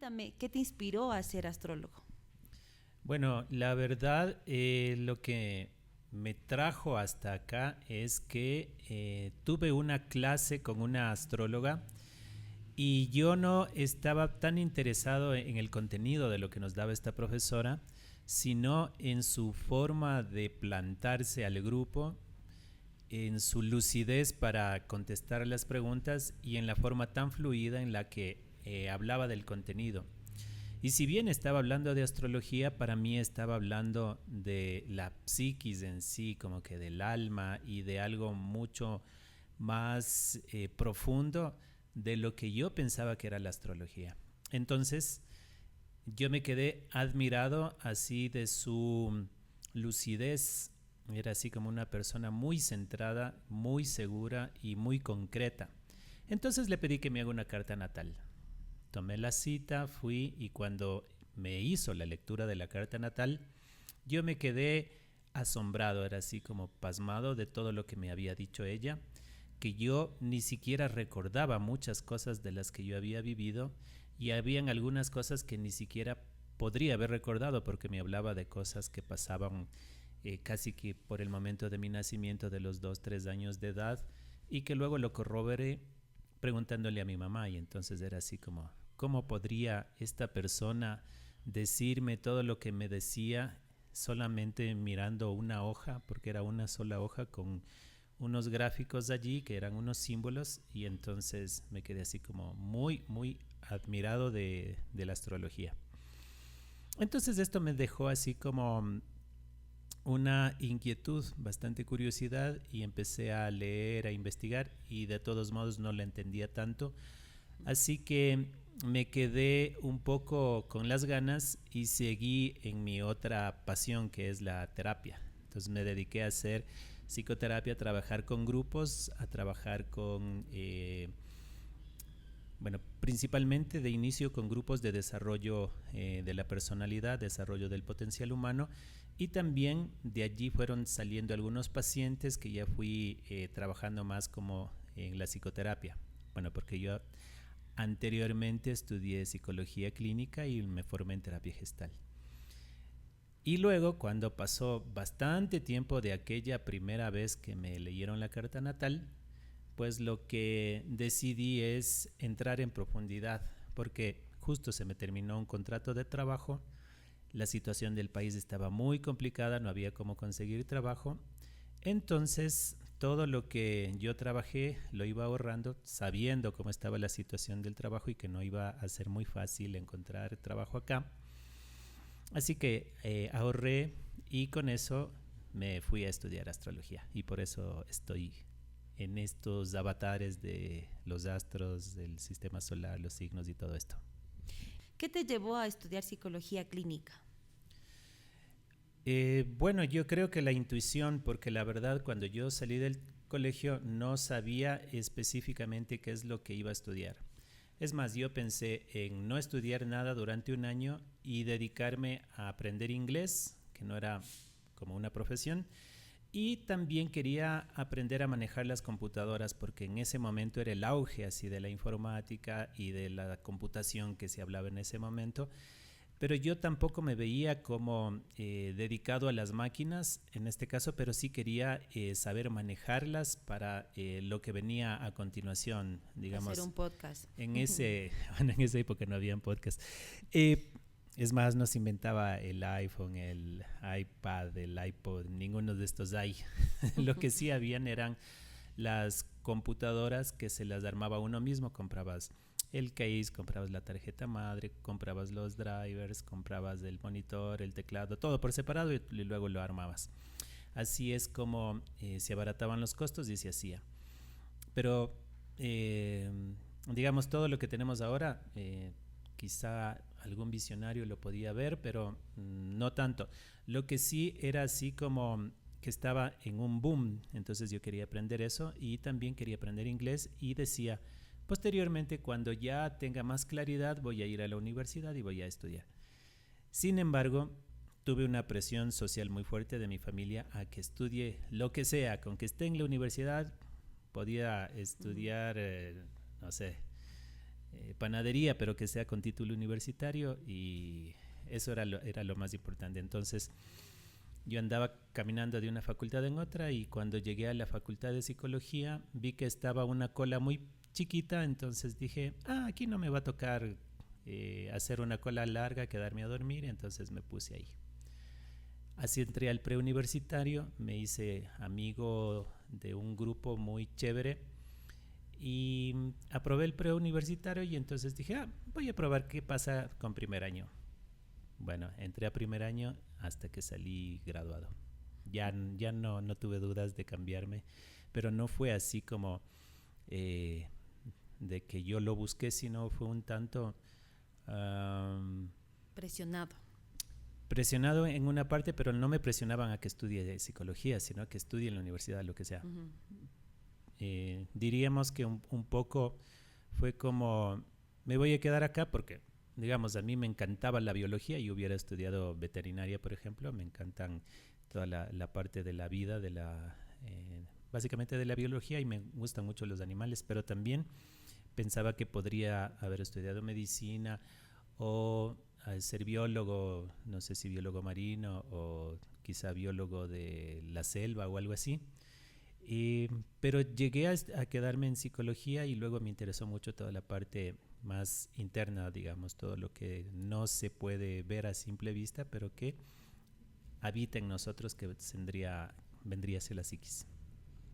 Cuéntame, ¿qué te inspiró a ser astrólogo? Bueno, la verdad, lo que me trajo hasta acá es que tuve una clase con una astróloga y yo no estaba tan interesado en el contenido de lo que nos daba esta profesora, sino en su forma de plantarse al grupo, en su lucidez para contestar las preguntas y en la forma tan fluida en la que hablaba del contenido. Y si bien estaba hablando de astrología, para mí estaba hablando de la psiquis en sí, como que del alma y de algo mucho más profundo de lo que yo pensaba que era la astrología. Entonces, yo me quedé admirado así de su lucidez. Era así como una persona muy centrada, muy segura y muy concreta. Entonces le pedí que me haga una carta natal. Tomé la cita, fui y cuando me hizo la lectura de la carta natal, yo me quedé asombrado, era así como pasmado de todo lo que me había dicho ella, que yo ni siquiera recordaba muchas cosas de las que yo había vivido y habían algunas cosas que ni siquiera podría haber recordado porque me hablaba de cosas que pasaban casi que por el momento de mi nacimiento de los 2, 3 años de edad y que luego lo corroboré preguntándole a mi mamá y entonces era así como, ¿cómo podría esta persona decirme todo lo que me decía solamente mirando una hoja, porque era una sola hoja con unos gráficos allí que eran unos símbolos y entonces me quedé así como muy, muy admirado de la astrología. Entonces esto me dejó así como una inquietud, bastante curiosidad y empecé a leer, a investigar y de todos modos no la entendía tanto. Así que me quedé un poco con las ganas y seguí en mi otra pasión que es la terapia. Entonces me dediqué a hacer psicoterapia, a trabajar con grupos, a trabajar con bueno, principalmente de inicio con grupos de desarrollo de la personalidad, desarrollo del potencial humano y también de allí fueron saliendo algunos pacientes que ya fui trabajando más como en la psicoterapia. Bueno, porque yo anteriormente estudié psicología clínica y me formé en terapia gestal. Y luego, cuando pasó bastante tiempo de aquella primera vez que me leyeron la carta natal, pues lo que decidí es entrar en profundidad, porque justo se me terminó un contrato de trabajo, la situación del país estaba muy complicada, no había cómo conseguir trabajo, entonces todo lo que yo trabajé lo iba ahorrando sabiendo cómo estaba la situación del trabajo y que no iba a ser muy fácil encontrar trabajo acá. Así que ahorré y con eso me fui a estudiar astrología y por eso estoy en estos avatares de los astros, del sistema solar, los signos y todo esto. ¿Qué te llevó a estudiar psicología clínica? Bueno, yo creo que la intuición, porque la verdad cuando yo salí del colegio no sabía específicamente qué es lo que iba a estudiar. Es más, yo pensé en no estudiar nada durante un año y dedicarme a aprender inglés, que no era como una profesión, y también quería aprender a manejar las computadoras porque en ese momento era el auge así de la informática y de la computación que se hablaba en ese momento. Pero yo tampoco me veía como dedicado a las máquinas en este caso, pero sí quería saber manejarlas para lo que venía a continuación, Hacer digamos, un podcast. en ese, bueno, en esa época no había podcast. Eh, es más, no se inventaba el iPhone, el iPad, el iPod, ninguno de estos hay. Lo que sí habían eran las computadoras que se las armaba uno mismo, comprabas el case, comprabas la tarjeta madre, comprabas los drivers, comprabas el monitor, el teclado, todo por separado y luego lo armabas. Así es como se abarataban los costos y se hacía. Pero eh, digamos todo lo que tenemos ahora, quizá algún visionario lo podía ver, pero no tanto. Lo que sí era así como que estaba en un boom, entonces yo quería aprender eso y también quería aprender inglés y decía, posteriormente cuando ya tenga más claridad voy a ir a la universidad y voy a estudiar. Sin embargo, tuve una presión social muy fuerte de mi familia a que estudie lo que sea, con que esté en la universidad podía estudiar, no sé, panadería, pero que sea con título universitario, y eso era lo más importante. Entonces yo andaba caminando de una facultad en otra y cuando llegué a la facultad de psicología vi que estaba una cola muy chiquita, entonces dije, aquí no me va a tocar hacer una cola larga, quedarme a dormir, entonces me puse ahí. Así entré al preuniversitario, me hice amigo de un grupo muy chévere y aprobé el preuniversitario y entonces dije, voy a probar qué pasa con primer año. Bueno, entré a primer año hasta que salí graduado. Ya no tuve dudas de cambiarme, pero no fue así como eh, de que yo lo busqué, sino fue un tanto Presionado. presionado en una parte, pero no me presionaban a que estudie psicología, sino que estudie en la universidad, lo que sea. Ujú. Diríamos que un poco fue como, me voy a quedar acá porque, digamos, a mí me encantaba la biología y hubiera estudiado veterinaria, por ejemplo. Me encantan toda la parte de la vida, básicamente de la biología, y me gustan mucho los animales, pero también pensaba que podría haber estudiado medicina o ser biólogo, no sé si biólogo marino o quizá biólogo de la selva o algo así. Pero llegué a quedarme en psicología y luego me interesó mucho toda la parte más interna, digamos, todo lo que no se puede ver a simple vista, pero que habita en nosotros, que vendría a ser la psiquis.